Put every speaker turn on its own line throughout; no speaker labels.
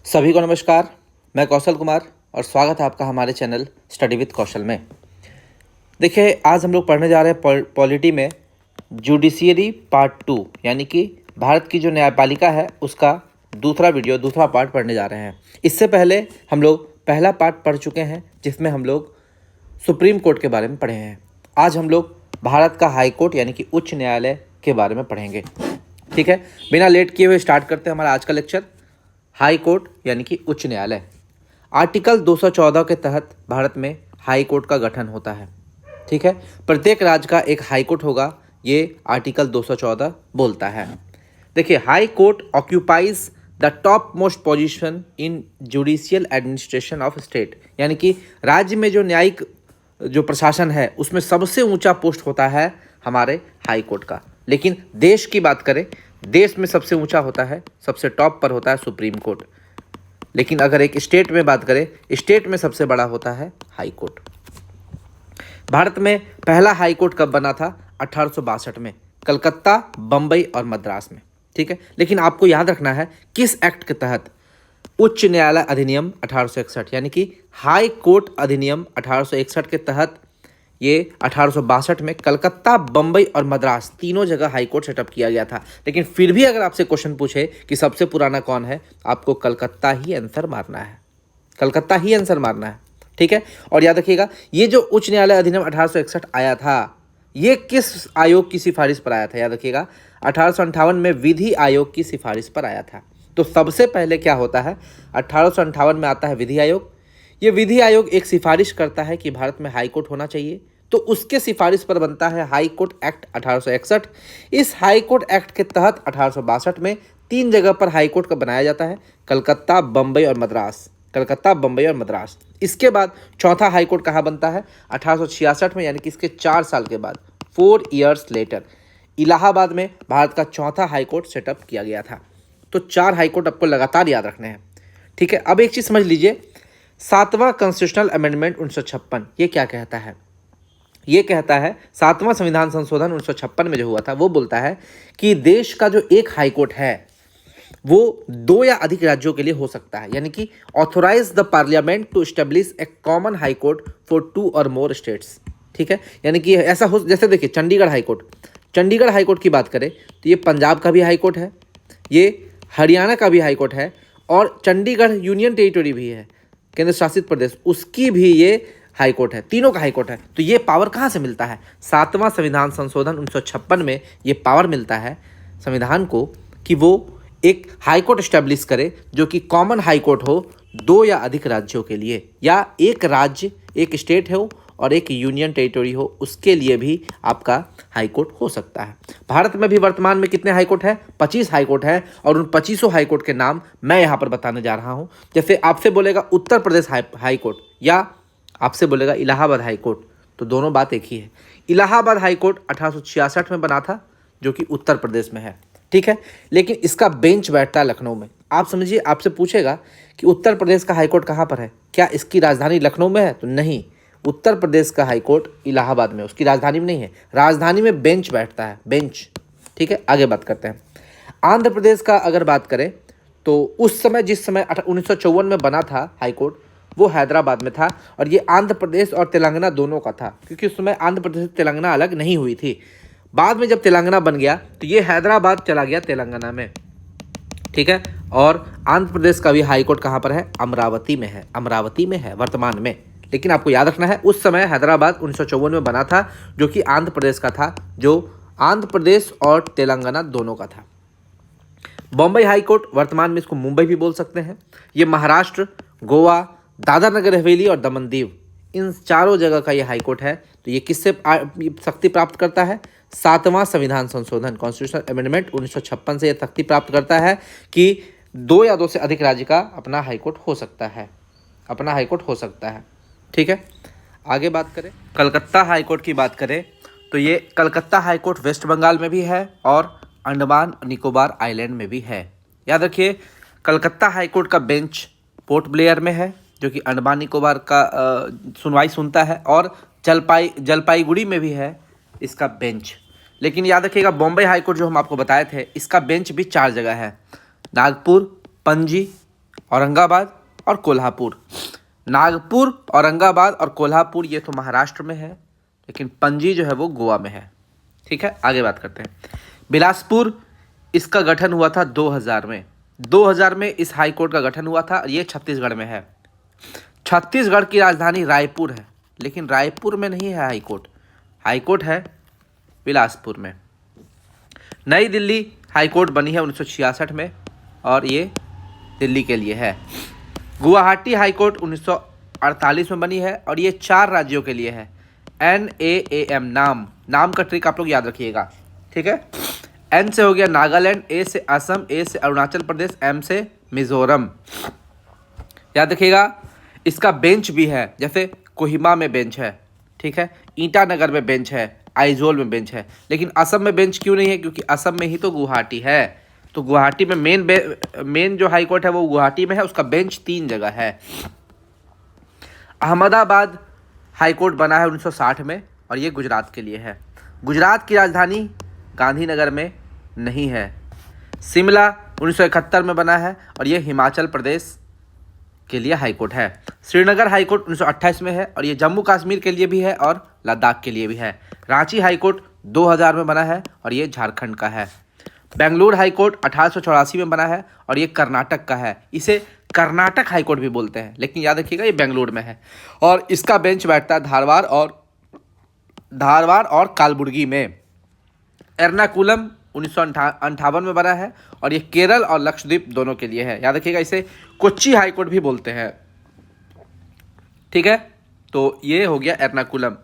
सभी को नमस्कार। मैं कौशल कुमार और स्वागत है आपका हमारे चैनल स्टडी विद कौशल में। देखिए, आज हम लोग पढ़ने जा रहे हैं पॉलिटी में जुडिशियरी पार्ट 2, यानी कि भारत की जो न्यायपालिका है उसका दूसरा पार्ट पढ़ने जा रहे हैं। इससे पहले हम लोग पहला पार्ट पढ़ चुके हैं जिसमें हम लोग सुप्रीम कोर्ट के बारे में पढ़े हैं। आज हम लोग भारत का हाई कोर्ट यानी कि उच्च न्यायालय के बारे में पढ़ेंगे। ठीक है, बिना लेट किए हुए स्टार्ट करते हैं हमारा आज का लेक्चर। हाई कोर्ट यानी कि उच्च न्यायालय। आर्टिकल 214 के तहत भारत में हाई कोर्ट का गठन होता है। ठीक है, प्रत्येक राज्य का एक हाई कोर्ट होगा, ये आर्टिकल 214 बोलता है। देखिए, high court occupies the top most position in judicial administration of state, यानी कि राज्य में जो न्यायिक जो प्रशासन है उसमें सबसे ऊंचा पोस्ट होता है हमारे हाई कोर्ट का। लेकिन देश की बात करें, देश में सबसे ऊंचा होता है, सबसे टॉप पर होता है सुप्रीम कोर्ट। लेकिन अगर एक स्टेट में बात करें, स्टेट में सबसे बड़ा होता है हाई कोर्ट। भारत में पहला हाई कोर्ट कब बना था? 1862 में, कलकत्ता, बम्बई और मद्रास में। ठीक है, लेकिन आपको याद रखना है किस एक्ट के तहत? उच्च न्यायालय अधिनियम 1861, यानी कि हाई कोर्ट अधिनियम 1861 के तहत ये 1862 में कलकत्ता, बम्बई और मद्रास तीनों जगह हाई कोर्ट सेटअप किया गया था। लेकिन फिर भी अगर आपसे क्वेश्चन पूछे कि सबसे पुराना कौन है, आपको कलकत्ता ही आंसर मारना है, कलकत्ता ही आंसर मारना है। ठीक है, और याद रखिएगा, ये जो उच्च न्यायालय अधिनियम 1861 आया था, ये किस आयोग की सिफारिश पर आया था? याद रखिएगा, 1858 में विधि आयोग की सिफारिश पर आया था। तो सबसे पहले क्या होता है? 1858 में आता है विधि आयोग। ये विधि आयोग एक सिफारिश करता है कि भारत में हाई कोर्ट होना चाहिए, तो उसके सिफारिश पर बनता है हाई कोर्ट एक्ट 1861। इस हाई कोर्ट एक्ट के तहत 1862 में 3 जगह पर हाई कोर्ट का बनाया जाता है, कलकत्ता, बम्बई और मद्रास। कलकत्ता, बम्बई और मद्रास। इसके बाद चौथा हाई कोर्ट कहाँ बनता है? 1866 में, यानी कि इसके 4 साल के बाद, 4 ईयर्स लेटर, इलाहाबाद में भारत का चौथा हाई कोर्ट सेटअप किया गया था। तो 4 हाई कोर्ट आपको लगातार याद रखने हैं। ठीक है, अब एक चीज़ समझ लीजिए, 7वां कॉन्स्टिट्यूशनल अमेंडमेंट 1956 ये क्या कहता है? ये कहता है, 7वां संविधान संशोधन 1956 में जो हुआ था वो बोलता है कि देश का जो एक हाई कोर्ट है वो 2 या अधिक राज्यों के लिए हो सकता है, यानी कि authorize the parliament to establish a common high court for 2 और मोर स्टेट्स। ठीक है, यानी कि ऐसा हो, जैसे देखिए Chandigarh high court, Chandigarh high court की बात करें तो ये पंजाब का भी हाई कोर्ट है, ये हरियाणा का भी हाई कोर्ट है, और चंडीगढ़ यूनियन टेरिटरी भी है, केंद्र शासित प्रदेश, उसकी भी ये हाई कोर्ट है, तीनों का हाई कोर्ट है। तो ये पावर कहाँ से मिलता है? 7वां संविधान संशोधन 1956 में ये पावर मिलता है संविधान को कि वो एक हाई कोर्ट स्टैब्लिश करे जो कि कॉमन हाई कोर्ट हो 2 या अधिक राज्यों के लिए, या एक राज्य, एक स्टेट हो और एक यूनियन टेरिटरी हो, उसके लिए भी आपका हाई कोर्ट हो सकता है। भारत में भी वर्तमान में कितने हाई कोर्ट है? 25 हाई कोर्ट है, और उन 25 हाई कोर्ट के नाम मैं यहाँ पर बताने जा रहा हूँ। जैसे आपसे बोलेगा उत्तर प्रदेश हाई कोर्ट या आपसे बोलेगा इलाहाबाद हाई कोर्ट, तो दोनों बात एक ही है। इलाहाबाद हाई कोर्ट 1866 में बना था, जो कि उत्तर प्रदेश में है। ठीक है, लेकिन इसका बेंच बैठता है लखनऊ में। आप समझिए, आपसे पूछेगा कि उत्तर प्रदेश का हाई कोर्ट कहाँ पर है, क्या इसकी राजधानी लखनऊ में है? तो नहीं, उत्तर प्रदेश का हाई कोर्ट इलाहाबाद में, उसकी राजधानी में नहीं है, राजधानी में बेंच बैठता है, बेंच। ठीक है, आगे बात करते हैं। आंध्र प्रदेश का अगर बात करें तो उस समय, जिस समय 1954 में बना था हाई कोर्ट, वो हैदराबाद में था, और ये आंध्र प्रदेश और तेलंगाना दोनों का था, क्योंकि उस समय आंध्र प्रदेश से तेलंगाना अलग नहीं हुई थी। बाद में जब तेलंगाना बन गया तो ये हैदराबाद चला गया तेलंगाना में। ठीक है, और आंध्र प्रदेश का भी हाई कोर्ट कहाँ पर है? अमरावती में है, अमरावती में है वर्तमान में। लेकिन आपको याद रखना है, उस समय हैदराबाद 1954 में बना था, जो कि आंध्र प्रदेश का था, जो आंध्र प्रदेश और तेलंगाना दोनों का था। बॉम्बे हाई कोर्ट, वर्तमान में इसको मुंबई भी बोल सकते हैं, ये महाराष्ट्र, गोवा, दादर नगर हवेली और दमन दीव, इन चारों जगह का ये हाई कोर्ट है। तो ये किससे शक्ति प्राप्त करता है? 7वां संविधान संशोधन, कॉन्स्टिट्यूशनल अमेंडमेंट 1956 से ये शक्ति प्राप्त करता है कि 2 या 2 से अधिक राज्य का अपना हाई कोर्ट हो सकता है, अपना हाई कोर्ट हो सकता है। ठीक है, आगे बात करें, कलकत्ता हाई कोर्ट की बात करें तो ये कलकत्ता हाई कोर्ट वेस्ट बंगाल में भी है और अंडमान निकोबार आइलैंड में भी है। याद रखिए, कलकत्ता हाई कोर्ट का बेंच पोर्ट ब्लेयर में है, जो कि अंडमान निकोबार का सुनवाई सुनता है, और जलपाईगुड़ी में भी है इसका बेंच। लेकिन याद रखिएगा, बॉम्बे हाई कोर्ट जो हम आपको बताए थे, इसका बेंच भी 4 जगह है, नागपुर, पणजी औरंगाबाद और कोल्हापुर। नागपुर, औरंगाबाद और कोल्हापुर ये तो महाराष्ट्र में है, लेकिन पणजी जो है वो गोवा में है। ठीक है, आगे बात करते हैं। बिलासपुर, इसका गठन हुआ था 2000 में। 2000 में इस हाई कोर्ट का गठन हुआ था और ये छत्तीसगढ़ में है। छत्तीसगढ़ की राजधानी रायपुर है, लेकिन रायपुर में नहीं है हाई कोर्ट। हाई कोर्ट है बिलासपुर में। नई दिल्ली हाई कोर्ट बनी है 1966 में और ये दिल्ली के लिए है। गुवाहाटी हाई कोर्ट 1948 में बनी है और ये 4 राज्यों के लिए है। NAAM, नाम का ट्रिक आप लोग याद रखिएगा। ठीक है, N से हो गया नागालैंड, A से असम, A से अरुणाचल प्रदेश, M से मिजोरम। याद रखिएगा। इसका बेंच भी है, जैसे कोहिमा में बेंच है, ठीक है, ईटानगर में बेंच है, आइजोल में बेंच है, लेकिन असम में बेंच क्यों नहीं है? क्योंकि असम में ही तो गुवाहाटी है। तो गुवाहाटी में मेन जो हाई कोर्ट है वो गुवाहाटी में है, उसका बेंच 3 जगह है। अहमदाबाद हाई कोर्ट बना है 1960 में और ये गुजरात के लिए है। गुजरात की राजधानी गांधीनगर में नहीं है। शिमला 1971 में बना है और ये हिमाचल प्रदेश के लिए हाई कोर्ट है। श्रीनगर हाई कोर्ट 1928 में है और ये जम्मू कश्मीर के लिए भी है और लद्दाख के लिए भी है। रांची हाई कोर्ट 2000 में बना है और ये झारखंड का है। बेंगलुरु हाई कोर्ट 1884 में बना है और ये कर्नाटक का है। इसे कर्नाटक हाई कोर्ट भी बोलते हैं, लेकिन याद रखिएगा ये बेंगलुरु में है और इसका बेंच बैठता है धारवाड़ और कालबुर्गी में। एर्नाकुलम 1958 में बना है और ये केरल और लक्षद्वीप दोनों के लिए है। याद रखिएगा, इसे कोच्चि हाई कोर्ट भी बोलते हैं। ठीक है, तो ये हो गया एर्नाकुलम।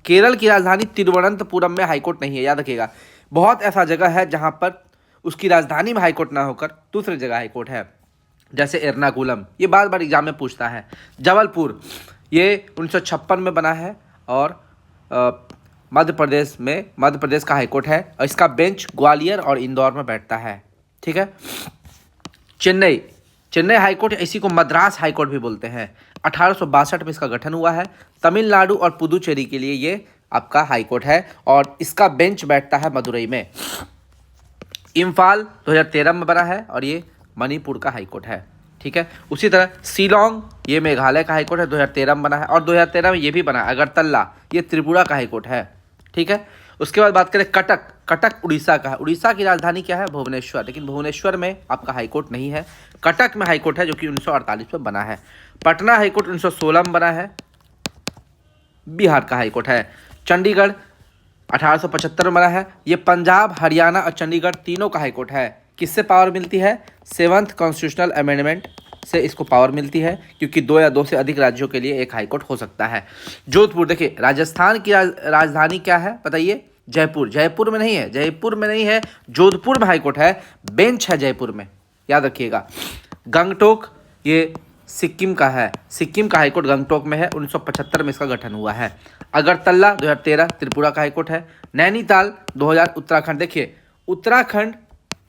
केरल की राजधानी तिरुवनंतपुरम में हाई कोर्ट नहीं है। याद रखिएगा, बहुत ऐसा जगह है जहां पर उसकी राजधानी में हाई कोर्ट ना होकर दूसरी जगह हाई कोर्ट है, जैसे एर्नाकुलम। ये बार बार एग्जाम में पूछता है। जबलपुर, ये 1956 में बना है और मध्य प्रदेश का हाईकोर्ट है और इसका बेंच ग्वालियर और इंदौर में बैठता है। ठीक है, चेन्नई हाईकोर्ट, इसी को मद्रास हाईकोर्ट भी बोलते हैं। 1862 में इसका गठन हुआ है। तमिलनाडु और पुदुचेरी के लिए ये आपका हाईकोर्ट है और इसका बेंच बैठता है मदुरई में। इम्फाल 2013 में बना है और ये मणिपुर का हाईकोर्ट है। ठीक है, उसी तरह शिलोंग, ये मेघालय का हाईकोर्ट है, 2013 में बना है और 2013 में ये भी बना है। अगरतला, ये त्रिपुरा का हाईकोर्ट है। ठीक है, उसके बाद बात करें कटक उड़ीसा का है। उड़ीसा की राजधानी क्या है? भुवनेश्वर, लेकिन भुवनेश्वर में आपका हाईकोर्ट नहीं है। कटक में हाईकोर्ट है जो कि 1948 में बना है। पटना हाईकोर्ट 1916 में बना है, बिहार का हाईकोर्ट है। चंडीगढ़ 1875 में बना है, ये पंजाब, हरियाणा और चंडीगढ़ तीनों का हाईकोर्ट है। किससे पावर मिलती है? 7th कॉन्स्टिट्यूशनल अमेंडमेंट से इसको पावर मिलती है, क्योंकि 2 या 2 से अधिक राज्यों के लिए एक हाईकोर्ट हो सकता है। जोधपुर, देखिए राजस्थान की राजधानी क्या है बताइए? जयपुर। जयपुर में नहीं है, जोधपुर में हाईकोर्ट है, बेंच है जयपुर में, याद रखिएगा। गंगटोक, ये सिक्किम का है, सिक्किम का हाईकोर्ट गंगटोक में है, 1975 में इसका गठन हुआ है। अगरतला 2013 त्रिपुरा का हाईकोर्ट है। नैनीताल 2000 उत्तराखंड, देखिए उत्तराखंड,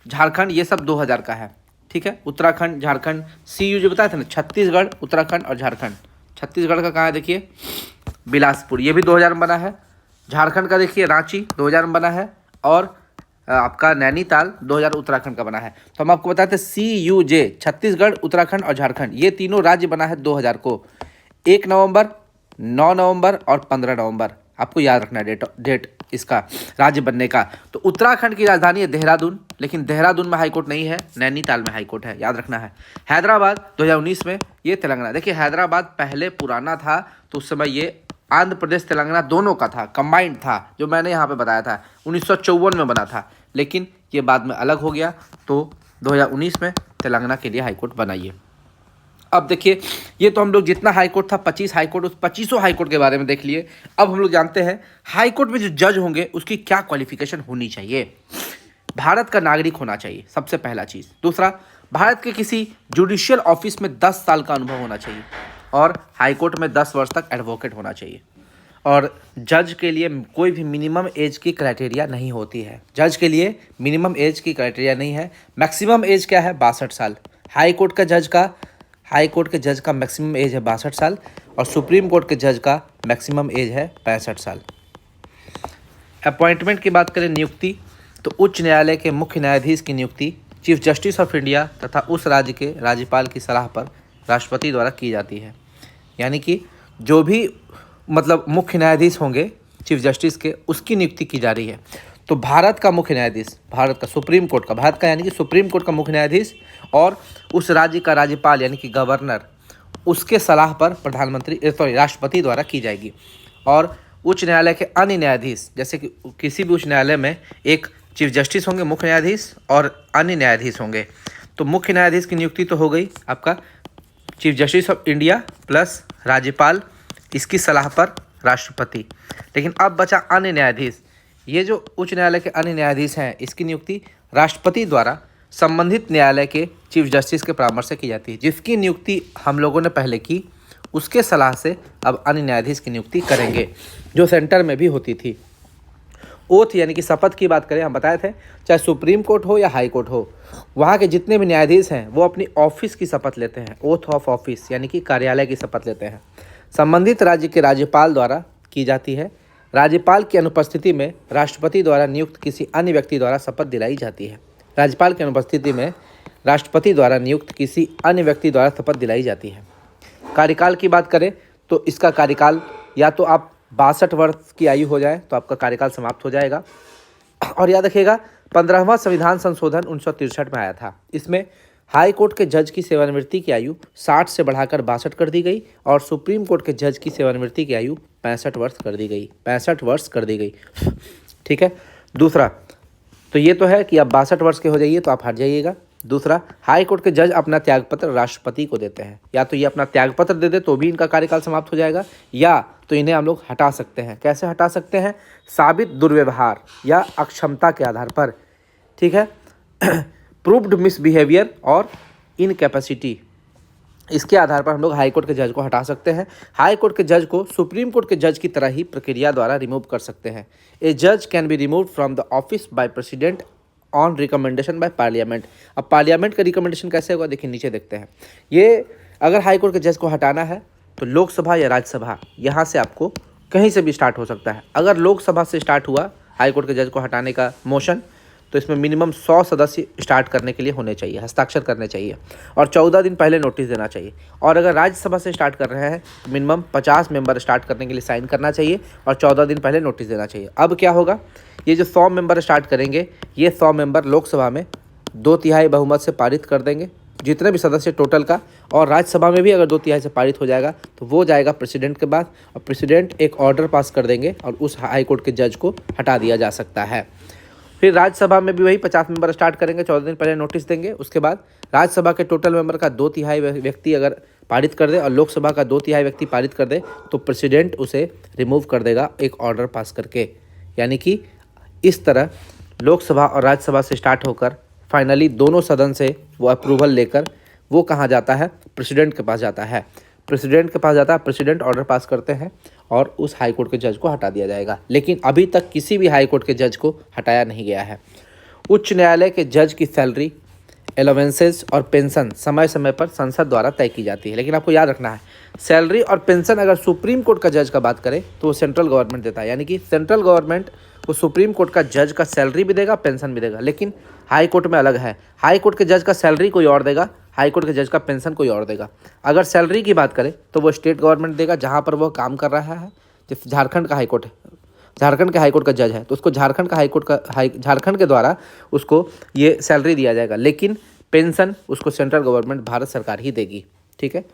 झारखंड ये सब 2000 का है। ठीक है, उत्तराखंड, झारखंड, CU जो बताया था ना, छत्तीसगढ़, उत्तराखंड और झारखंड। छत्तीसगढ़ का कहाँ है देखिए? बिलासपुर, ये भी 2000 में बना है। झारखंड का देखिए रांची 2000 में बना है और आपका नैनीताल 2000 उत्तराखंड का बना है। तो हम आपको बताते हैं CUJ, छत्तीसगढ़, उत्तराखंड और झारखंड, ये तीनों राज्य बना है 2000 को। 1 नवंबर, 9 नवंबर और 15 नवंबर आपको याद रखना है डेट इसका राज्य बनने का। तो उत्तराखंड की राजधानी है देहरादून, लेकिन देहरादून में हाईकोर्ट नहीं है, नैनीताल में हाईकोर्ट है, याद रखना है। हैदराबाद 2019 में, ये तेलंगाना। देखिए हैदराबाद पहले पुराना था, तो उस समय ये आंध्र प्रदेश तेलंगाना दोनों का था, कंबाइंड था, जो मैंने यहाँ पे बताया था। 1954 में बना था, लेकिन ये बाद में अलग हो गया, तो 2019 में तेलंगाना के लिए हाईकोर्ट बनाइए। अब देखिए, ये तो हम लोग जितना हाईकोर्ट था 25 हाईकोर्ट, उस 25 हाईकोर्ट के बारे में देख लिए। अब हम लोग जानते हैं हाईकोर्ट में जो जज होंगे उसकी क्या क्वालिफिकेशन होनी चाहिए। भारत का नागरिक होना चाहिए, सबसे पहला चीज़। दूसरा, भारत के किसी जुडिशियल ऑफिस में 10 साल का अनुभव होना चाहिए और हाईकोर्ट में 10 वर्ष तक एडवोकेट होना चाहिए। और जज के लिए कोई भी मिनिमम एज की क्राइटेरिया नहीं होती है। जज के लिए मिनिमम एज की क्राइटेरिया नहीं है। मैक्सिमम एज क्या है? 62 साल। हाई कोर्ट के जज का मैक्सिमम एज है 62 साल और सुप्रीम कोर्ट के जज का मैक्सिमम एज है 65 साल। अपॉइंटमेंट की बात करें, नियुक्ति, तो उच्च न्यायालय के मुख्य न्यायाधीश की नियुक्ति चीफ जस्टिस ऑफ इंडिया तथा उस राज्य के राज्यपाल की सलाह पर राष्ट्रपति द्वारा की जाती है। यानी कि जो भी मतलब मुख्य न्यायाधीश होंगे चीफ जस्टिस के, उसकी नियुक्ति की जा रही है। तो भारत का मुख्य न्यायाधीश, भारत का सुप्रीम कोर्ट का, भारत का यानी कि सुप्रीम कोर्ट का मुख्य न्यायाधीश और उस राज्य का राज्यपाल यानी कि गवर्नर, उसके सलाह पर राष्ट्रपति द्वारा की जाएगी। और उच्च न्यायालय के अन्य न्यायाधीश, जैसे कि किसी भी उच्च न्यायालय में एक चीफ जस्टिस होंगे, मुख्य न्यायाधीश और अन्य न्यायाधीश होंगे। तो मुख्य न्यायाधीश की नियुक्ति तो हो गई आपका chief justice of India plus राज्यपाल, इसकी सलाह पर राष्ट्रपति। लेकिन अब बचा अन्य न्यायाधीश। ये जो उच्च न्यायालय के अन्य न्यायाधीश हैं, इसकी नियुक्ति राष्ट्रपति द्वारा संबंधित न्यायालय के चीफ जस्टिस के परामर्श से की जाती है। जिसकी नियुक्ति हम लोगों ने पहले की, उसके सलाह से अब अन्य न्यायाधीश की नियुक्ति करेंगे, जो सेंटर में भी होती थी। ओथ यानी कि शपथ की बात करें, हम बताए थे चाहे सुप्रीम कोर्ट हो या हाई कोर्ट हो, वहाँ के जितने भी न्यायाधीश हैं वो अपनी ऑफिस की शपथ लेते हैं। ओथ ऑफ ऑफिस यानी कि कार्यालय की शपथ लेते हैं। संबंधित राज्य के राज्यपाल द्वारा की जाती है। राज्यपाल की अनुपस्थिति में राष्ट्रपति द्वारा नियुक्त किसी अन्य व्यक्ति द्वारा शपथ दिलाई जाती है। राज्यपाल की अनुपस्थिति में राष्ट्रपति द्वारा नियुक्त किसी अन्य व्यक्ति द्वारा शपथ दिलाई जाती है। कार्यकाल की बात करें तो इसका कार्यकाल या तो आप 62 वर्ष की आयु हो जाए तो आपका कार्यकाल समाप्त हो जाएगा। और याद रखिएगा 15वां संविधान संशोधन 1963 में आया था। इसमें हाई कोर्ट के जज की सेवानिवृत्ति की आयु 60 से बढ़ाकर 62 कर दी गई और सुप्रीम कोर्ट के जज की सेवानिवृत्ति की आयु 65 वर्ष कर दी गई। 65 वर्ष कर दी गई, ठीक है। दूसरा तो ये तो है कि आप 62 वर्ष के हो जाइए तो आप हट जाइएगा। दूसरा, हाई कोर्ट के जज अपना त्यागपत्र राष्ट्रपति को देते हैं। या तो ये अपना त्यागपत्र दे दे तो भी इनका कार्यकाल समाप्त हो जाएगा, या तो इन्हें हम लोग हटा सकते हैं। कैसे हटा सकते हैं? साबित दुर्व्यवहार या अक्षमता के आधार पर, ठीक है। प्रूव्ड मिसबिहेवियर और इनकैपेसिटी, इसके आधार पर हम लोग हाई कोर्ट के जज को हटा सकते हैं। हाई कोर्ट के जज को सुप्रीम कोर्ट के जज की तरह ही प्रक्रिया द्वारा रिमूव कर सकते हैं। ए जज can be removed from the office by president on recommendation by parliament. अब पार्लियामेंट का रिकमेंडेशन कैसे होगा, देखिए नीचे देखते हैं। ये अगर हाई कोर्ट के जज को हटाना है तो लोकसभा या राज्यसभा, यहाँ से आपको कहीं से भी स्टार्ट हो सकता है। अगर लोकसभा से स्टार्ट हुआ हाई कोर्ट के जज को हटाने का मोशन, तो इसमें मिनिमम 100 सदस्य स्टार्ट करने के लिए होने चाहिए, हस्ताक्षर करने चाहिए, और 14 दिन पहले नोटिस देना चाहिए। और अगर राज्यसभा से स्टार्ट कर रहे हैं तो मिनिमम 50 मेंबर स्टार्ट करने के लिए साइन करना चाहिए और 14 दिन पहले नोटिस देना चाहिए। अब क्या होगा, ये जो 100 मेंबर स्टार्ट करेंगे, ये 100 मेंबर लोकसभा में 2/3 बहुमत से पारित कर देंगे, जितने भी सदस्य टोटल का। और राज्यसभा में भी अगर 2/3 से पारित हो जाएगा तो वो जाएगा प्रेसिडेंट के पास, और प्रेसिडेंट एक ऑर्डर पास कर देंगे और उस हाई कोर्ट के जज को हटा दिया जा सकता है। फिर राज्यसभा में भी वही 50 मेंबर स्टार्ट करेंगे, 14 दिन पहले नोटिस देंगे। उसके बाद राज्यसभा के टोटल मेंबर का 2/3 व्यक्ति अगर पारित कर दे और लोकसभा का 2/3 व्यक्ति पारित कर दे तो प्रेसिडेंट उसे रिमूव कर देगा एक ऑर्डर पास करके। यानी कि इस तरह लोकसभा और राज्यसभा से स्टार्ट होकर फाइनली दोनों सदन से वो अप्रूवल लेकर वो कहाँ जाता है, प्रेसिडेंट के पास जाता है। प्रेसिडेंट के पास जाता है, प्रेसिडेंट ऑर्डर पास करते हैं और उस हाई कोर्ट के जज को हटा दिया जाएगा। लेकिन अभी तक किसी भी हाई कोर्ट के जज को हटाया नहीं गया है। उच्च न्यायालय के जज की सैलरी, एलोवेंसेज और पेंशन समय समय पर संसद द्वारा तय की जाती है। लेकिन आपको याद रखना है, सैलरी और पेंशन अगर सुप्रीम कोर्ट का जज का बात करें तो वो सेंट्रल गवर्नमेंट देता है। यानी कि सेंट्रल गवर्नमेंट वो सुप्रीम कोर्ट का जज का सैलरी भी देगा, पेंशन भी देगा। लेकिन हाई कोर्ट में अलग है, हाई कोर्ट के जज का सैलरी कोई और देगा, हाई कोर्ट के जज का पेंशन कोई और देगा। अगर सैलरी की बात करें तो वो स्टेट गवर्नमेंट देगा जहाँ पर वो काम कर रहा है। जैसे झारखंड का हाई कोर्ट है, झारखंड के हाई कोर्ट का जज है तो उसको झारखंड का हाई कोर्ट का झारखंड के द्वारा उसको ये सैलरी दिया जाएगा। लेकिन पेंशन उसको सेंट्रल गवर्नमेंट, भारत सरकार ही देगी, ठीक है।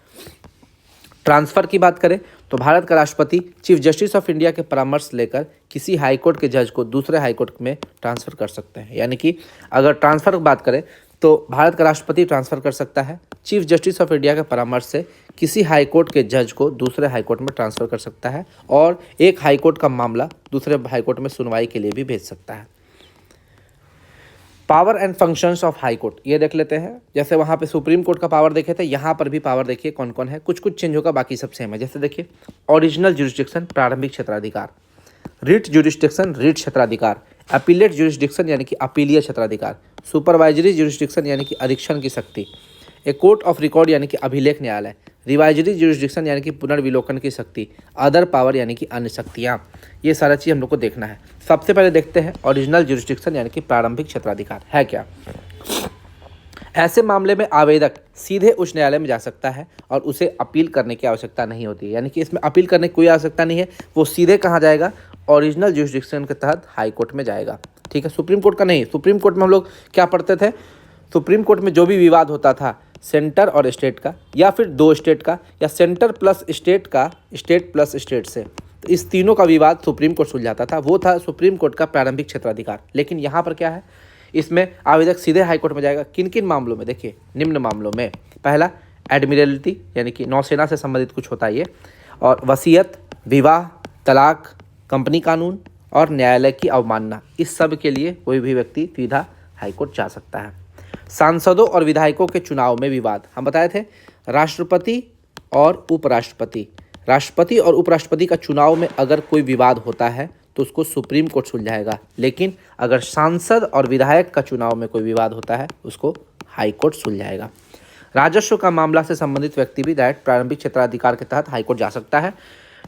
ट्रांसफ़र की बात करें तो भारत का राष्ट्रपति चीफ जस्टिस ऑफ इंडिया के परामर्श लेकर किसी हाई कोर्ट के जज को दूसरे हाई कोर्ट में ट्रांसफ़र कर सकते हैं। यानी कि अगर ट्रांसफ़र की बात करें तो भारत का राष्ट्रपति ट्रांसफ़र कर सकता है, चीफ जस्टिस ऑफ इंडिया के परामर्श से किसी हाई कोर्ट के जज को दूसरे हाई कोर्ट में ट्रांसफ़र कर सकता है, और एक हाई कोर्ट का मामला दूसरे हाई कोर्ट में सुनवाई के लिए भी भेज सकता है। Power and functions of high court ये देख लेते हैं। जैसे वहाँ पे सुप्रीम कोर्ट का पावर देखे थे, यहाँ पर भी पावर देखिए कौन कौन है। कुछ कुछ चेंज होगा, बाकी सब सेम है। जैसे देखिए, ओरिजिनल जुरिस्डिक्शन प्रारंभिक क्षेत्राधिकार, रिट जुरिस्डिक्शन रीट क्षेत्राधिकार, अपीलेट जुरिस्डिक्शन यानी कि अपीलीय क्षेत्राधिकार, सुपरवाइजरी जुरिस्डिक्शन यानी कि अधीक्षण की शक्ति, ए कोर्ट ऑफ रिकॉर्ड यानी कि अभिलेख न्यायालय, रिवाइजरी जुरिस्डिक्शन यानी कि पुनर्विलोकन की शक्ति, अदर पावर यानी कि अन्य शक्तियाँ। ये सारा चीज़ हम लोग को देखना है। सबसे पहले देखते हैं ओरिजिनल जुरिस्डिक्शन यानी कि प्रारंभिक क्षेत्राधिकार है क्या। ऐसे मामले में आवेदक सीधे उच्च न्यायालय में जा सकता है और उसे अपील करने की आवश्यकता नहीं होती है, यानी कि इसमें अपील करने की कोई आवश्यकता नहीं है। वो सीधे कहाँ जाएगा, ओरिजिनल ज्यूरिसडिक्शन के तहत हाई कोर्ट में जाएगा। ठीक है, सुप्रीम कोर्ट का नहीं। सुप्रीम कोर्ट में हम लोग क्या पढ़ते थे, सुप्रीम कोर्ट में जो भी विवाद होता था सेंटर और स्टेट का, या फिर दो स्टेट का, या सेंटर प्लस स्टेट का, स्टेट प्लस स्टेट से, तो इस तीनों का विवाद सुप्रीम कोर्ट सुलझाता था। वो था सुप्रीम कोर्ट का प्रारंभिक क्षेत्राधिकार। लेकिन यहाँ पर क्या है, इसमें आवेदक सीधे हाईकोर्ट में जाएगा। किन किन मामलों में, देखिए निम्न मामलों में, पहला एडमिरल्टी यानी कि नौसेना से संबंधित कुछ होता है ये, और वसीयत, विवाह, तलाक, कंपनी कानून और न्यायालय की अवमानना, इस सब के लिए कोई भी व्यक्ति सीधा हाईकोर्ट जा सकता है। सांसदों और विधायकों के चुनाव में विवाद, हम बताए थे राष्ट्रपति और उपराष्ट्रपति, राष्ट्रपति और उपराष्ट्रपति का चुनाव में अगर कोई विवाद होता है तो उसको सुप्रीम कोर्ट सुलझाएगा। लेकिन अगर सांसद और विधायक का चुनाव में कोई विवाद होता है उसको हाई कोर्ट सुलझाएगा। राजस्व का मामला से संबंधित व्यक्ति भी डायरेक्ट प्रारंभिक क्षेत्राधिकार के तहत हाईकोर्ट जा सकता है।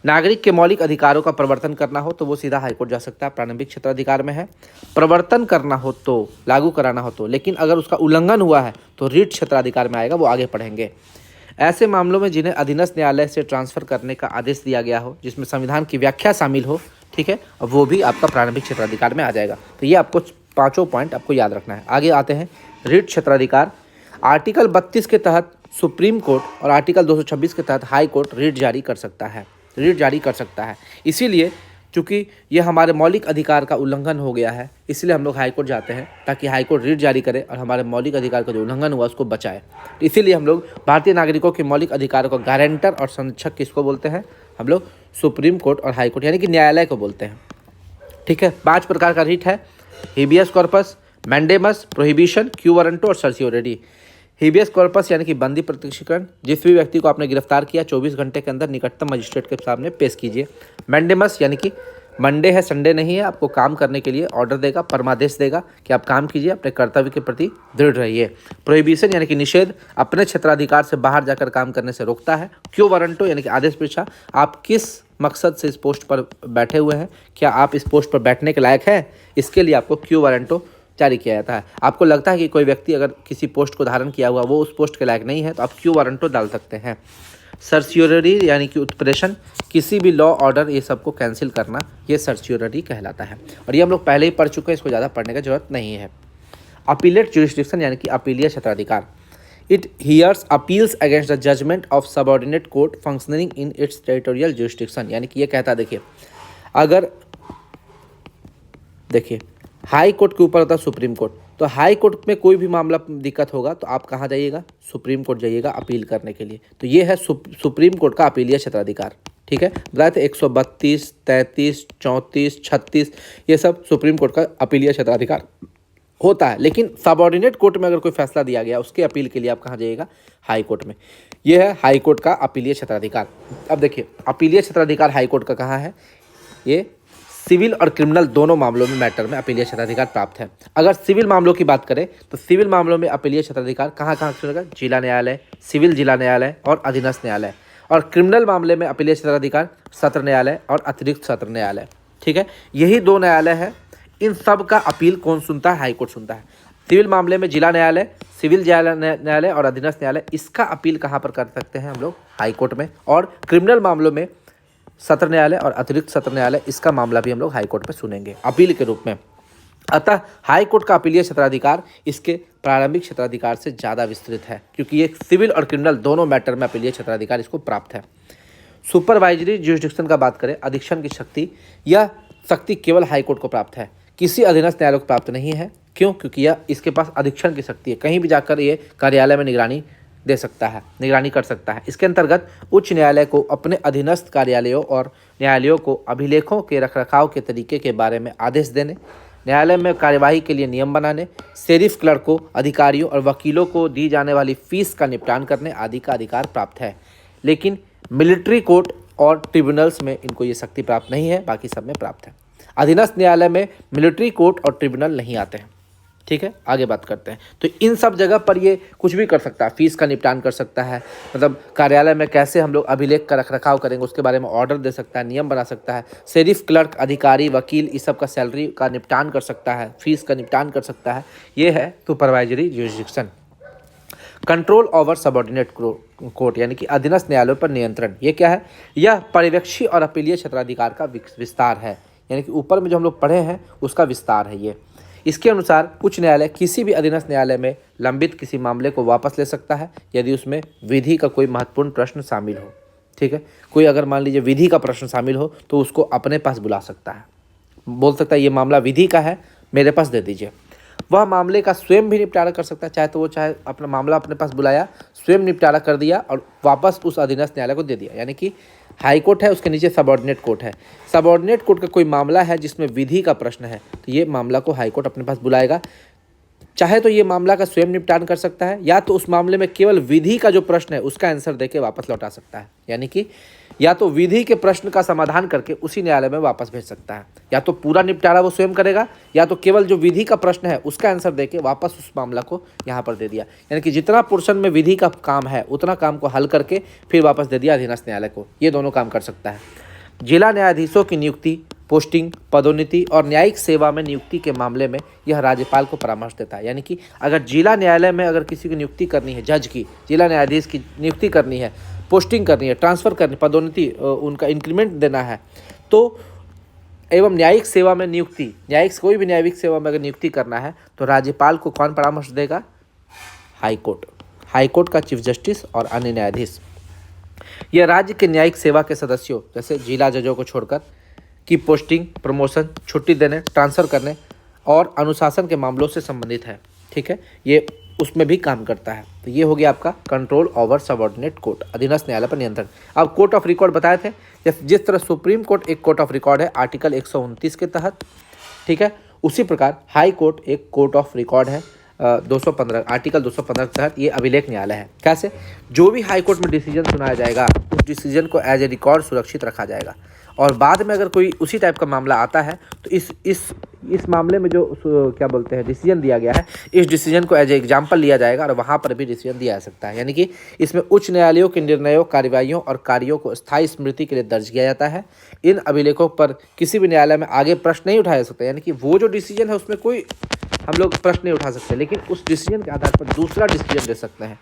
नागरिक के मौलिक अधिकारों का प्रवर्तन करना हो तो वो सीधा हाईकोर्ट जा सकता है, प्रारंभिक क्षेत्राधिकार में है। प्रवर्तन करना हो तो, लागू कराना हो तो, लेकिन अगर उसका उल्लंघन हुआ है तो रीट क्षेत्राधिकार में आएगा, वो आगे पढ़ेंगे। ऐसे मामलों में जिन्हें अधीनस्थ न्यायालय से ट्रांसफर करने का आदेश दिया गया हो, जिसमें संविधान की व्याख्या शामिल हो, ठीक है, और वो भी आपका प्रारंभिक क्षेत्राधिकार में आ जाएगा। तो ये आपको पांचों पॉइंट आपको याद रखना है। आगे आते हैं रीट क्षेत्राधिकार। आर्टिकल 32 के तहत सुप्रीम कोर्ट और आर्टिकल 226 के तहत हाई कोर्ट रीट जारी कर सकता है, रीट जारी कर सकता है। इसीलिए चूँकि ये हमारे मौलिक अधिकार का उल्लंघन हो गया है, इसलिए हम लोग हाई कोर्ट जाते हैं ताकि हाई कोर्ट रीट जारी करे और हमारे मौलिक अधिकार का जो उल्लंघन हुआ उसको बचाए। इसीलिए हम लोग भारतीय नागरिकों के मौलिक अधिकारों का गारंटर और संरक्षक किसको बोलते हैं, हम लोग सुप्रीम कोर्ट और हाई कोर्ट यानी कि न्यायालय को बोलते हैं। ठीक है, 5 प्रकार का रीट है, habeas corpus, mandamus, prohibition, quo warranto और सर्सियोरिटी। हेबियस कॉर्पस यानी कि बंदी प्रत्यक्षीकरण, जिस भी व्यक्ति को आपने गिरफ्तार किया 24 घंटे के अंदर निकटतम मजिस्ट्रेट के सामने पेश कीजिए। मैंडेमस यानी कि मंडे है, संडे नहीं है, आपको काम करने के लिए ऑर्डर देगा, परमादेश देगा कि आप काम कीजिए, अपने कर्तव्य के प्रति दृढ़ रहिए। प्रोहिबिशन यानी कि निषेध, अपने क्षेत्राधिकार से बाहर जाकर काम करने से रोकता है। क्यों वारंटो यानी कि आदेश परीक्षा, आप किस मकसद से इस पोस्ट पर बैठे हुए हैं, क्या आप इस पोस्ट पर बैठने के लायक हैं, इसके लिए आपको क्यों वारंटो जारी किया जाता है। आपको लगता है कि कोई व्यक्ति अगर किसी पोस्ट को धारण किया हुआ वो उस पोस्ट के लायक नहीं है तो आप क्यों वारंटो डाल सकते हैं। सर्सियोररी यानी कि उत्प्रेषण, किसी भी लॉ ऑर्डर ये सबको कैंसिल करना, ये सर्सियोररी कहलाता है। और ये हम लोग पहले ही पढ़ चुके हैं, इसको ज़्यादा पढ़ने की जरूरत नहीं है। अपीलेट ज्यूरिसडिक्शन यानी कि अपीलीय क्षेत्राधिकार, it hears appeals against the judgement of subordinate court functioning in its territorial jurisdiction, यानी कि ये कहता है, देखिए अगर देखिए हाई कोर्ट के ऊपर होता है सुप्रीम कोर्ट, तो हाई कोर्ट में कोई भी मामला दिक्कत होगा तो आप कहाँ जाइएगा, सुप्रीम कोर्ट जाइएगा अपील करने के लिए। तो ये है सुप्रीम कोर्ट का अपीलीय क्षेत्राधिकार। ठीक है, बताए थे 132, 33, 34, 36 ये सब सुप्रीम कोर्ट का अपीलीय क्षेत्राधिकार होता है। लेकिन सबऑर्डिनेट कोर्ट में अगर कोई फैसला दिया गया उसके अपील के लिए आप कहाँ जाइएगा, हाई कोर्ट में। यह है हाई कोर्ट का अपीलीय क्षेत्राधिकार। अब देखिए अपीलीय क्षेत्राधिकार हाई कोर्ट का कहाँ है, ये सिविल और क्रिमिनल दोनों मामलों में मैटर में अपीलीय क्षेत्राधिकार प्राप्त है। अगर सिविल मामलों की बात करें तो सिविल मामलों में अपीलीय क्षेत्राधिकार कहाँ कहाँ चलेगा, जिला न्यायालय, सिविल जिला न्यायालय और अधीनस्थ न्यायालय। और क्रिमिनल मामले में अपीलीय क्षेत्राधिकार सत्र न्यायालय और अतिरिक्त सत्र न्यायालय। ठीक है, यही 2 न्यायालय है। इन सब का अपील कौन सुनता है, हाई कोर्ट सुनता है। सिविल मामले में जिला न्यायालय, सिविल न्यायालय और अधीनस्थ न्यायालय, इसका अपील कहाँ पर कर सकते हैं हम लोग, हाई कोर्ट में। और क्रिमिनल मामलों में सत्र न्यायालय और अतिरिक्त सत्र न्यायालय, इसका मामला भी हम लोग हाई कोर्ट में सुनेंगे अपील के रूप में। अतः हाई कोर्ट का अपीलीय क्षेत्राधिकार इसके प्रारंभिक क्षेत्राधिकार से ज़्यादा विस्तृत है, क्योंकि ये सिविल और क्रिमिनल दोनों मैटर में अपीलीय क्षेत्राधिकार इसको प्राप्त है। सुपरवाइजरी ज्यूरिसडिक्शन का बात करें, अधीक्षण की शक्ति, यह शक्ति केवल हाई कोर्ट को प्राप्त है, किसी अधीनस्थ न्यायालय को प्राप्त नहीं है। क्यों, क्योंकि यह इसके पास अधीक्षण की शक्ति है, कहीं भी जाकर ये कार्यालय में निगरानी दे सकता है, निगरानी कर सकता है। इसके अंतर्गत उच्च न्यायालय को अपने अधीनस्थ कार्यालयों और न्यायालयों को अभिलेखों के रखरखाव के तरीके के बारे में आदेश देने, न्यायालय में कार्यवाही के लिए नियम बनाने, शेरिफ क्लर्क को अधिकारियों और वकीलों को दी जाने वाली फीस का निपटान करने आदि का अधिकार प्राप्त है। लेकिन मिलिट्री कोर्ट और ट्रिब्यूनल्स में इनको ये शक्ति प्राप्त नहीं है, बाकी सब में प्राप्त है। अधीनस्थ न्यायालय में मिलिट्री कोर्ट और ट्रिब्यूनल नहीं आते हैं। ठीक है, आगे बात करते हैं। तो इन सब जगह पर ये कुछ भी कर सकता है, फीस का निपटान कर सकता है, मतलब कार्यालय में कैसे हम लोग अभिलेख का रखरखाव करेंगे उसके बारे में ऑर्डर दे सकता है, नियम बना सकता है, शेरिफ क्लर्क, अधिकारी, वकील, इस सब का सैलरी का निपटान कर सकता है, फीस का निपटान कर सकता है। ये है supervisory jurisdiction. Control over subordinate court यानी कि अधीनस्थ न्यायालयों पर नियंत्रण, ये क्या है? यह पर्यवेक्षी और अपीलीय क्षेत्राधिकार का विस्तार है, यानी कि ऊपर में जो हम लोग पढ़े हैं उसका विस्तार है ये। इसके अनुसार उच्च न्यायालय किसी भी अधीनस्थ न्यायालय में लंबित किसी मामले को वापस ले सकता है यदि उसमें विधि का कोई महत्वपूर्ण प्रश्न शामिल हो। ठीक है, कोई अगर मान लीजिए विधि का प्रश्न शामिल हो तो उसको अपने पास बुला सकता है, बोल सकता है ये मामला विधि का है, मेरे पास दे दीजिए। वह मामले का स्वयं भी निपटारा कर सकता है, चाहे तो वो चाहे अपना मामला अपने पास बुलाया, स्वयं निपटारा कर दिया और वापस उस अधीनस्थ न्यायालय को दे दिया। यानी कि हाई कोर्ट है, उसके नीचे सबऑर्डिनेट कोर्ट है। सबऑर्डिनेट कोर्ट का कोई मामला है जिसमें विधि का प्रश्न है तो ये मामला को हाई कोर्ट अपने पास बुलाएगा, चाहे तो ये मामला का स्वयं निपटान कर सकता है या तो उस मामले में केवल विधि का जो प्रश्न है उसका आंसर देके वापस लौटा सकता है। यानी कि या तो विधि के प्रश्न का समाधान करके उसी न्यायालय में वापस भेज सकता है, या तो पूरा निपटारा वो स्वयं करेगा, या तो केवल जो विधि का प्रश्न है उसका आंसर देके वापस उस मामला को यहाँ पर दे दिया। यानी कि जितना पोर्शन में विधि का काम है उतना काम को हल करके फिर वापस दे दिया अधीनस्थ न्यायालय को। ये दोनों काम कर सकता है। जिला न्यायाधीशों की नियुक्ति, पोस्टिंग, पदोन्नति और न्यायिक सेवा में नियुक्ति के मामले में यह राज्यपाल को परामर्श देता है। यानी कि अगर जिला न्यायालय में अगर किसी की नियुक्ति करनी है, जज की, जिला न्यायाधीश की नियुक्ति करनी है, पोस्टिंग करनी है, ट्रांसफ़र करनी, पदोन्नति, उनका इंक्रीमेंट देना है, तो एवं न्यायिक सेवा में नियुक्ति, कोई भी न्यायिक सेवा में अगर नियुक्ति करना है तो राज्यपाल को कौन परामर्श देगा? हाई कोर्ट का चीफ जस्टिस और अन्य न्यायाधीश। यह राज्य के न्यायिक सेवा के सदस्यों जैसे जिला जजों को छोड़कर की पोस्टिंग, प्रमोशन, छुट्टी देने, ट्रांसफ़र करने और अनुशासन के मामलों से संबंधित है। ठीक है, ये उसमें भी काम करता है। तो ये हो गया आपका कंट्रोल ओवर सबऑर्डिनेट कोर्ट, अधीनस्थ न्यायालय पर नियंत्रण। अब कोर्ट ऑफ रिकॉर्ड बताए थे, जिस तरह सुप्रीम कोर्ट एक कोर्ट ऑफ रिकॉर्ड है आर्टिकल 129 के तहत, ठीक है, उसी प्रकार हाई कोर्ट एक कोर्ट ऑफ रिकॉर्ड है 215 आर्टिकल 215 के तहत। ये अभिलेख न्यायालय है। कैसे? जो भी हाई कोर्ट में डिसीजन सुनाया जाएगा उस डिसीजन को एज ए रिकॉर्ड सुरक्षित रखा जाएगा और बाद में अगर कोई उसी टाइप का मामला आता है तो इस मामले में जो क्या बोलते हैं डिसीजन दिया गया है, इस डिसीजन को एज ए एग्जाम्पल लिया जाएगा और वहाँ पर भी डिसीजन दिया जा सकता है। यानी कि इसमें उच्च न्यायालयों के निर्णयों, कार्रवाइयों और कार्यों को स्थायी स्मृति के लिए दर्ज किया जाता है। इन अभिलेखों पर किसी भी न्यायालय में आगे प्रश्न नहीं उठाया जा सकता। यानी कि वो जो डिसीजन है उसमें कोई हम लोग प्रश्न नहीं उठा सकते, लेकिन उस डिसीजन के आधार पर दूसरा डिसीजन दे सकते हैं।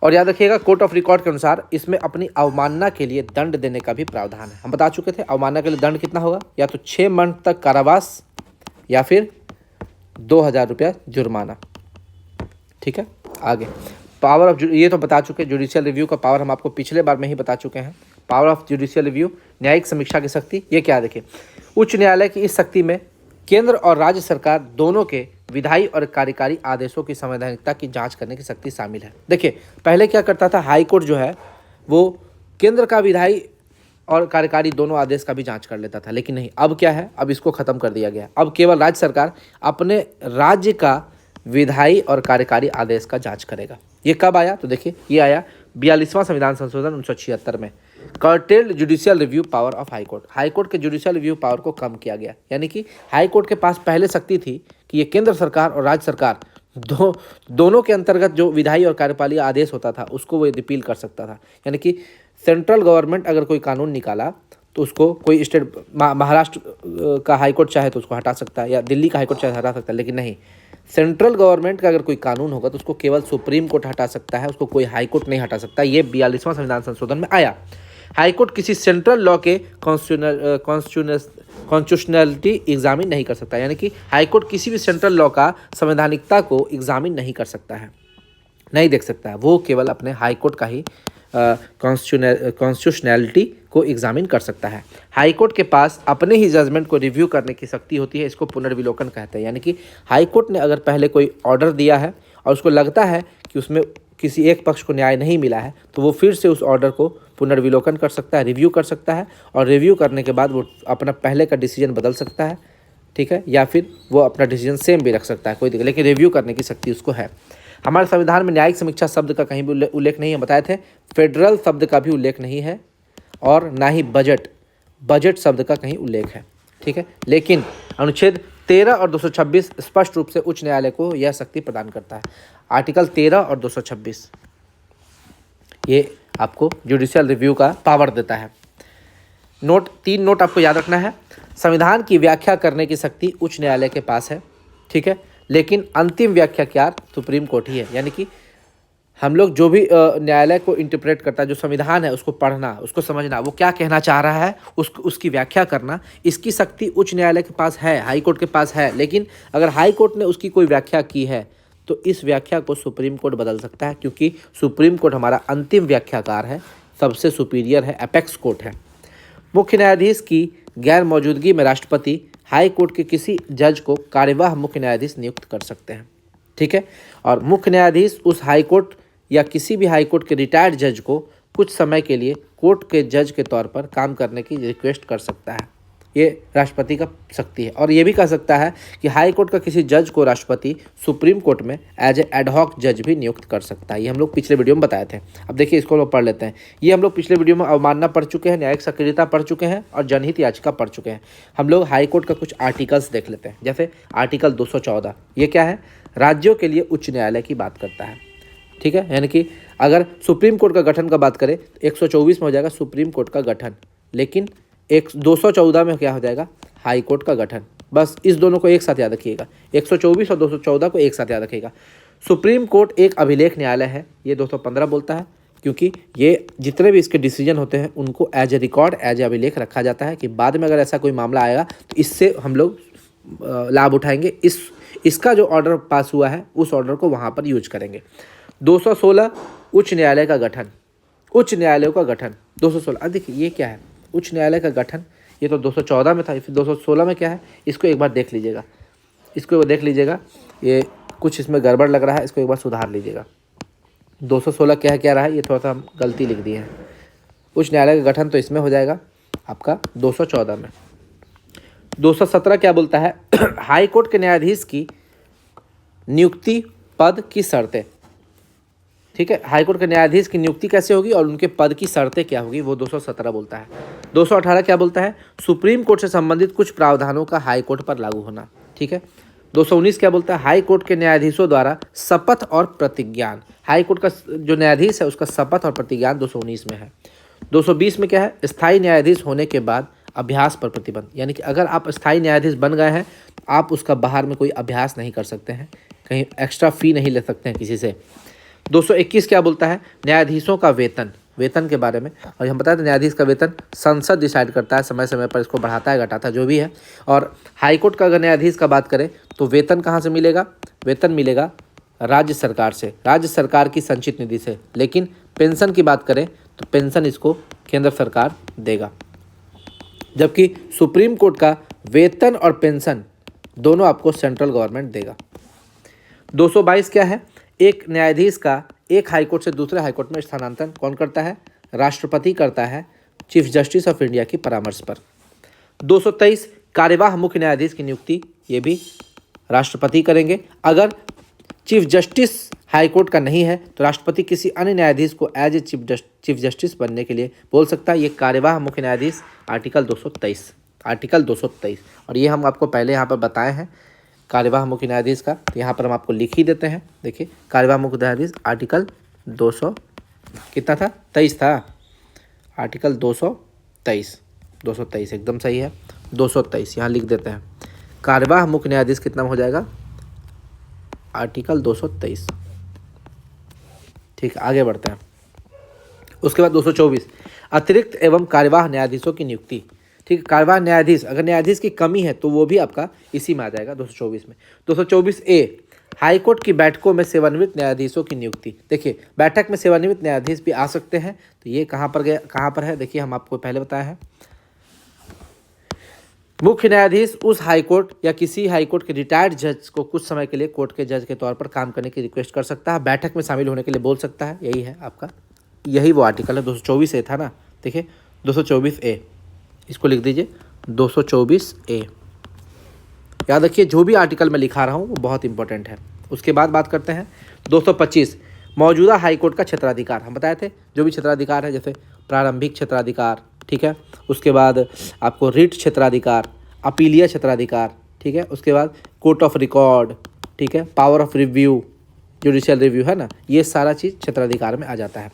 और याद रखिएगा कोर्ट ऑफ रिकॉर्ड के अनुसार इसमें अपनी अवमानना के लिए दंड देने का भी प्रावधान है। हम बता चुके थे अवमानना के लिए दंड कितना होगा, या तो 6 मंथ तक कारावास या फिर 2000 रुपया जुर्माना। ठीक है, आगे पावर ऑफ, ये तो बता चुके, जुडिशियल रिव्यू का पावर हम आपको पिछले बार में ही बता चुके हैं। पावर ऑफ जुडिशियल रिव्यू, न्यायिक समीक्षा की शक्ति, ये क्या देखिए, उच्च न्यायालय की इस शक्ति में केंद्र और राज्य सरकार दोनों के विधायी और कार्यकारी आदेशों की संवैधानिकता की जांच करने की शक्ति शामिल है। देखिए पहले क्या करता था, हाई कोर्ट जो है वो केंद्र का विधायी और कार्यकारी दोनों आदेश का भी जांच कर लेता था, लेकिन नहीं, अब क्या है, अब इसको खत्म कर दिया गया। अब केवल राज्य सरकार अपने राज्य का विधायी और कार्यकारी आदेश का जांच करेगा। ये कब आया? तो देखिए ये आया 42वां संविधान संशोधन 1976 में। Curtailed judicial review power of high court, high court के जुडिशियल रिव्यू पावर को कम किया गया। यानी कि हाई कोर्ट के पास पहले शक्ति थी कि ये केंद्र सरकार और राज्य सरकार दोनों के अंतर्गत जो विधायी और कार्यपालिक आदेश होता था उसको वो रिपील कर सकता था। यानी कि सेंट्रल गवर्नमेंट अगर कोई कानून निकाला तो उसको कोई स्टेट, महाराष्ट्र का हाई कोर्ट चाहे तो उसको हटा सकता है, या दिल्ली का हाई कोर्ट चाहे हटा सकता है, लेकिन नहीं, सेंट्रल गवर्नमेंट का अगर कोई कानून होगा तो उसको केवल सुप्रीम कोर्ट हटा सकता है, उसको कोई हाई कोर्ट नहीं हटा सकता। ये 42वां संविधान संशोधन में आया। हाई कोर्ट किसी सेंट्रल लॉ के कॉन्स्टिट्यूशनलिटी एग्जामिन नहीं कर सकता। यानी कि हाई कोर्ट किसी भी सेंट्रल लॉ का संवैधानिकता को एग्जामिन नहीं कर सकता है, नहीं देख सकता है, वो केवल अपने हाई कोर्ट का ही कॉन्स्टिट्यूशनलिटी को एग्जामिन कर सकता है। हाई कोर्ट के पास अपने ही जजमेंट को रिव्यू करने की शक्ति होती है, इसको पुनर्विलोकन कहते हैं। यानी कि हाई कोर्ट ने अगर पहले कोई ऑर्डर दिया है और उसको लगता है कि उसमें किसी एक पक्ष को न्याय नहीं मिला है तो वो फिर से उस ऑर्डर को पुनर्विलोकन कर सकता है, रिव्यू कर सकता है, और रिव्यू करने के बाद वो अपना पहले का डिसीजन बदल सकता है। ठीक है, या फिर वो अपना डिसीजन सेम भी रख सकता है, कोई दिक्कत, लेकिन रिव्यू करने की शक्ति उसको है। हमारे संविधान में न्यायिक समीक्षा शब्द का कहीं भी उल्लेख नहीं है, बताए थे। फेडरल शब्द का भी उल्लेख नहीं है और ना ही बजट शब्द का कहीं उल्लेख है। ठीक है, लेकिन अनुच्छेद 13 और 226 स्पष्ट रूप से उच्च न्यायालय को यह शक्ति प्रदान करता है। आर्टिकल 13 और 226 ये आपको जुडिशियल रिव्यू का पावर देता है। तीन नोट आपको याद रखना है। संविधान की व्याख्या करने की शक्ति उच्च न्यायालय के पास है, ठीक है, लेकिन अंतिम व्याख्याकार सुप्रीम कोर्ट ही है। यानी कि हम लोग जो भी न्यायालय को इंटरप्रेट करता है, जो संविधान है उसको पढ़ना, उसको समझना, वो क्या कहना चाह रहा है उसकी व्याख्या करना, इसकी शक्ति उच्च न्यायालय के पास है, हाई कोर्ट के पास है। लेकिन अगर हाई कोर्ट ने उसकी कोई व्याख्या की है तो इस व्याख्या को सुप्रीम कोर्ट बदल सकता है, क्योंकि सुप्रीम कोर्ट हमारा अंतिम व्याख्याकार है, सबसे सुपीरियर है, एपेक्स कोर्ट है। मुख्य न्यायाधीश की गैर मौजूदगी में राष्ट्रपति हाई कोर्ट के किसी जज को कार्यवाह मुख्य न्यायाधीश नियुक्त कर सकते हैं। ठीक है। और मुख्य न्यायाधीश उस हाई कोर्ट या किसी भी हाई कोर्ट के रिटायर्ड जज को कुछ समय के लिए कोर्ट के जज के तौर पर काम करने की रिक्वेस्ट कर सकता है। ये राष्ट्रपति का शक्ति है। और ये भी कह सकता है कि हाई कोर्ट का किसी जज को राष्ट्रपति सुप्रीम कोर्ट में एज ए एडहॉक जज भी नियुक्त कर सकता है। ये हम लोग पिछले वीडियो में बताए थे। अब देखिए, इसको हम लोग पढ़ लेते हैं। ये हम लोग पिछले वीडियो में अवमानना पढ़ चुके हैं, न्यायिक सक्रियता पढ़ चुके हैं और जनहित याचिका पढ़ चुके हैं। हम लोग हाई कोर्ट का कुछ आर्टिकल्स देख लेते हैं। जैसे आर्टिकल 214, ये क्या है? राज्यों के लिए उच्च न्यायालय की बात करता है। ठीक है। यानी कि अगर सुप्रीम कोर्ट का गठन का बात करें तो 124 में हो जाएगा सुप्रीम कोर्ट का गठन, लेकिन 214 में क्या हो जाएगा? हाई कोर्ट का गठन। बस इस दोनों को एक साथ याद रखिएगा, 124 और 214 को एक साथ याद रखिएगा। सुप्रीम कोर्ट एक अभिलेख न्यायालय है, ये 215 बोलता है, क्योंकि ये जितने भी इसके डिसीजन होते हैं उनको as a record, as a अभिलेख रखा जाता है कि बाद में अगर ऐसा कोई मामला आएगा तो इससे हम लोग लाभ उठाएंगे, इसका जो ऑर्डर पास हुआ है उस ऑर्डर को वहाँ पर यूज करेंगे। 216 उच्च न्यायालय का गठन, उच्च न्यायालयों का गठन 216। अब देखिए ये क्या है? उच्च न्यायालय का गठन, ये तो 214 में था, फिर 216 में क्या है? इसको एक बार देख लीजिएगा, इसको देख लीजिएगा, ये कुछ इसमें गड़बड़ लग रहा है, इसको एक बार सुधार लीजिएगा। 216 क्या रहा है? ये थोड़ा सा हम गलती लिख दिए हैं। उच्च न्यायालय का गठन तो इसमें हो जाएगा आपका 214 में। 217 क्या बोलता है? हाई कोर्ट के न्यायाधीश की नियुक्ति पद की शर्तें। ठीक है। हाईकोर्ट के न्यायाधीश की नियुक्ति कैसे होगी और उनके पद की शर्तें क्या होगी, वो 217 बोलता है। 218 क्या बोलता है? सुप्रीम कोर्ट से संबंधित कुछ प्रावधानों का हाई कोर्ट पर लागू होना। ठीक है। 219 क्या बोलता है? हाई कोर्ट के न्यायाधीशों द्वारा शपथ और प्रतिज्ञान। हाई कोर्ट का जो न्यायाधीश है उसका शपथ और प्रतिज्ञान 219 में है। 220 में क्या है? स्थायी न्यायाधीश होने के बाद अभ्यास पर प्रतिबंध। यानी कि अगर आप स्थायी न्यायाधीश बन गए हैं आप उसका बाहर में कोई अभ्यास नहीं कर सकते हैं, कहीं एक्स्ट्रा फी नहीं ले सकते हैं किसी से। 221 क्या बोलता है? न्यायाधीशों का वेतन, वेतन के बारे में। और हम बताते हैं न्यायाधीश का वेतन संसद डिसाइड करता है, समय समय पर इसको बढ़ाता है, घटाता है, जो भी है। और हाईकोर्ट का अगर न्यायाधीश का बात करें तो वेतन कहाँ से मिलेगा? वेतन मिलेगा राज्य सरकार से, राज्य सरकार की संचित निधि से। लेकिन पेंशन की बात करें तो पेंशन इसको केंद्र सरकार देगा, जबकि सुप्रीम कोर्ट का वेतन और पेंशन दोनों आपको सेंट्रल गवर्नमेंट देगा। 222 क्या है? एक न्यायाधीश का एक हाईकोर्ट से दूसरे हाईकोर्ट में स्थानांतरण कौन करता है? राष्ट्रपति करता है, चीफ जस्टिस ऑफ इंडिया की परामर्श पर। 223 कार्यवाह मुख्य न्यायाधीश की नियुक्ति, ये भी राष्ट्रपति करेंगे। अगर चीफ जस्टिस हाईकोर्ट का नहीं है तो राष्ट्रपति किसी अन्य न्यायाधीश को एज ए चीफ जस्टिस बनने के लिए बोल सकता है। ये कार्यवाह मुख्य न्यायाधीश आर्टिकल 223, आर्टिकल 223। और ये हम आपको पहले यहाँ पर बताए हैं कार्यवाह मुख्य न्यायाधीश का, तो यहाँ पर हम आपको लिख ही देते हैं। देखिए कार्यवाह मुख्य न्यायाधीश आर्टिकल 200 कितना था? 23 था। आर्टिकल 223 एकदम सही है, 223 यहाँ लिख देते हैं। कार्यवाह मुख्य न्यायाधीश कितना हो जाएगा? आर्टिकल 223। ठीक, आगे बढ़ते हैं। उसके बाद 224 अतिरिक्त एवं कार्यवाह न्यायाधीशों की नियुक्ति। ठीक है। कार्यवाह न्यायाधीश, अगर न्यायाधीश की कमी है तो वो भी आपका इसी में आ जाएगा 224 में। 224A हाईकोर्ट की बैठकों में सेवानिवृत्त न्यायाधीशों की नियुक्ति। देखिए बैठक में सेवानिवृत्त न्यायाधीश भी आ सकते हैं, तो ये कहाँ पर गया, कहाँ पर है? देखिए हम आपको पहले बताया है। मुख्य न्यायाधीश उस हाईकोर्ट या किसी हाईकोर्ट के रिटायर्ड जज को कुछ समय के लिए कोर्ट के जज के तौर पर काम करने की रिक्वेस्ट कर सकता है, बैठक में शामिल होने के लिए बोल सकता है। यही है आपका, यही वो आर्टिकल है। 224A था ना, देखिए 224A, इसको लिख दीजिए 224A। याद रखिए जो भी आर्टिकल मैं लिखा रहा हूँ वो बहुत इंपॉर्टेंट है। उसके बाद बात करते हैं 225 मौजूदा हाईकोर्ट का क्षेत्राधिकार। हम बताए थे जो भी क्षेत्राधिकार है, जैसे प्रारंभिक क्षेत्राधिकार, ठीक है, उसके बाद आपको रिट क्षेत्राधिकार, अपीलीय क्षेत्राधिकार, ठीक है, उसके बाद कोर्ट ऑफ रिकॉर्ड, ठीक है, power of review, judicial review है ना, ये सारा चीज़ क्षेत्राधिकार में आ जाता है।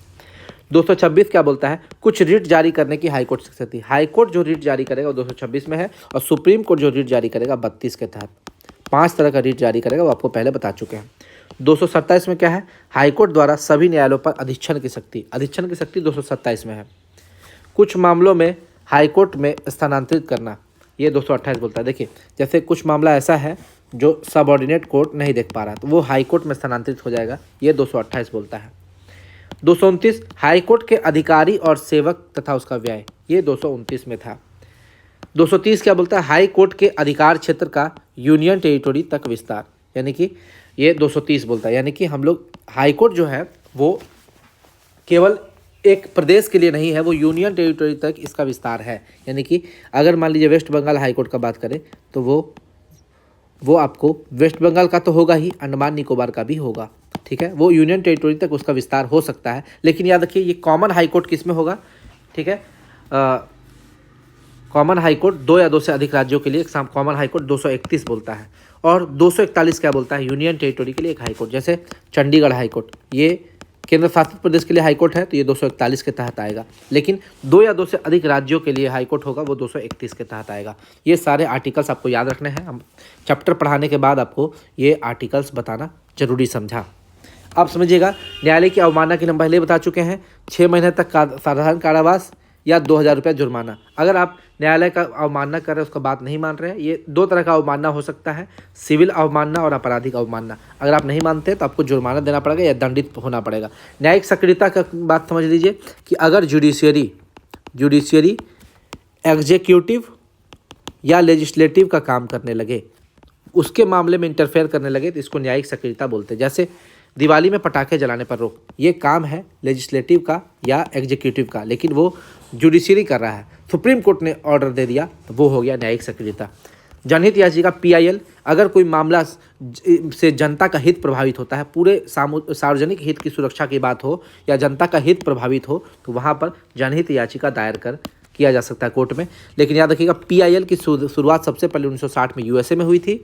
226 क्या बोलता है? कुछ रिट जारी करने की हाईकोर्ट से सकती। हाईकोर्ट जो रिट जारी करेगा वो 226 में है, और सुप्रीम कोर्ट जो रिट जारी करेगा 32 के तहत। 5 तरह का रिट जारी करेगा, वो आपको पहले बता चुके हैं। 227 में क्या है, हाईकोर्ट द्वारा सभी न्यायालयों पर अधिच्छन की शक्ति 227 में है। कुछ मामलों में हाईकोर्ट में स्थानांतरित करना, ये 228 बोलता है। देखिए जैसे कुछ मामला ऐसा है जो सबऑर्डिनेट कोर्ट नहीं देख पा रहा तो वो हाईकोर्ट में स्थानांतरित हो जाएगा, ये 228 बोलता है। 229 हाईकोर्ट के अधिकारी और सेवक तथा उसका व्यय, ये 229 में था। 230 क्या बोलता है, हाई कोर्ट के अधिकार क्षेत्र का यूनियन टेरिटोरी तक विस्तार, यानी कि ये 230 बोलता है। यानी कि हम लोग हाई कोर्ट जो है वो केवल एक प्रदेश के लिए नहीं है, वो यूनियन टेरिटोरी तक इसका विस्तार है। यानी कि अगर मान लीजिए वेस्ट बंगाल हाई कोर्ट का बात करें तो वो आपको वेस्ट बंगाल का तो होगा ही, अंडमान निकोबार का भी होगा, ठीक है। वो यूनियन टेरिटोरी तक उसका विस्तार हो सकता है, लेकिन याद रखिए ये कॉमन हाई कोर्ट किस में होगा, ठीक है। कॉमन हाई कोर्ट 2 या 2 से अधिक राज्यों के लिए कॉमन हाई कोर्ट 231 बोलता है। और 241 क्या बोलता है, यूनियन टेरिटोरी के लिए एक हाई कोर्ट, जैसे चंडीगढ़ हाई कोर्ट ये केंद्र शासित प्रदेश के लिए हाई कोर्ट है तो ये 241 के तहत आएगा। लेकिन 2 या 2 से अधिक राज्यों के लिए हाई कोर्ट होगा, वो 231 के तहत आएगा। ये सारे आर्टिकल्स आपको याद रखने हैं, हम चैप्टर पढ़ाने के बाद आपको ये आर्टिकल्स बताना जरूरी समझा। आप समझिएगा, न्यायालय की अवमानना की हम पहले बता चुके हैं, 6 महीने तक साधारण कारावास या 2000 रुपये जुर्माना। अगर आप न्यायालय का अवमानना कर रहे हैं, उसका बात नहीं मान रहे हैं, ये 2 तरह का अवमानना हो सकता है, सिविल अवमानना और आपराधिक अवमानना। अगर आप नहीं मानते तो आपको जुर्माना देना पड़ेगा या दंडित होना पड़ेगा। न्यायिक सक्रियता का बात समझ लीजिए कि अगर जुडिशियरी एग्जीक्यूटिव या लेजिस्लेटिव का काम करने लगे, उसके मामले में इंटरफेयर करने लगे तो इसको न्यायिक सक्रियता बोलते हैं। जैसे दिवाली में पटाखे जलाने पर रोक, ये काम है लेजिस्लेटिव का या एग्जीक्यूटिव का, लेकिन वो जुडिशियरी कर रहा है, सुप्रीम कोर्ट ने ऑर्डर दे दिया तो वो हो गया न्यायिक सक्रियता। जनहित याचिका PIL, अगर कोई मामला से जनता का हित प्रभावित होता है, पूरे सार्वजनिक हित की सुरक्षा की बात हो या जनता का हित प्रभावित हो तो वहाँ पर जनहित याचिका दायर किया जा सकता है कोर्ट में। लेकिन याद रखिएगा PIL की शुरुआत सबसे पहले 1960 में USA में हुई थी।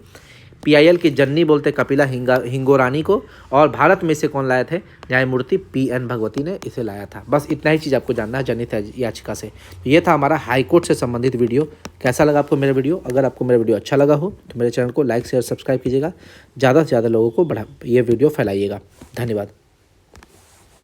PIL की जननी बोलते कपिला हिंगोरानी को, और भारत में से कौन लाए थे, न्यायमूर्ति PN भगवती ने इसे लाया था। बस इतना ही चीज़ आपको जानना है जनहित याचिका से। तो ये था हमारा हाई कोर्ट से संबंधित वीडियो। कैसा लगा आपको मेरा वीडियो? अगर आपको मेरा वीडियो अच्छा लगा हो तो मेरे चैनल को लाइक शेयर सब्सक्राइब कीजिएगा, ज़्यादा से ज़्यादा लोगों को ये वीडियो फैलाइएगा। धन्यवाद।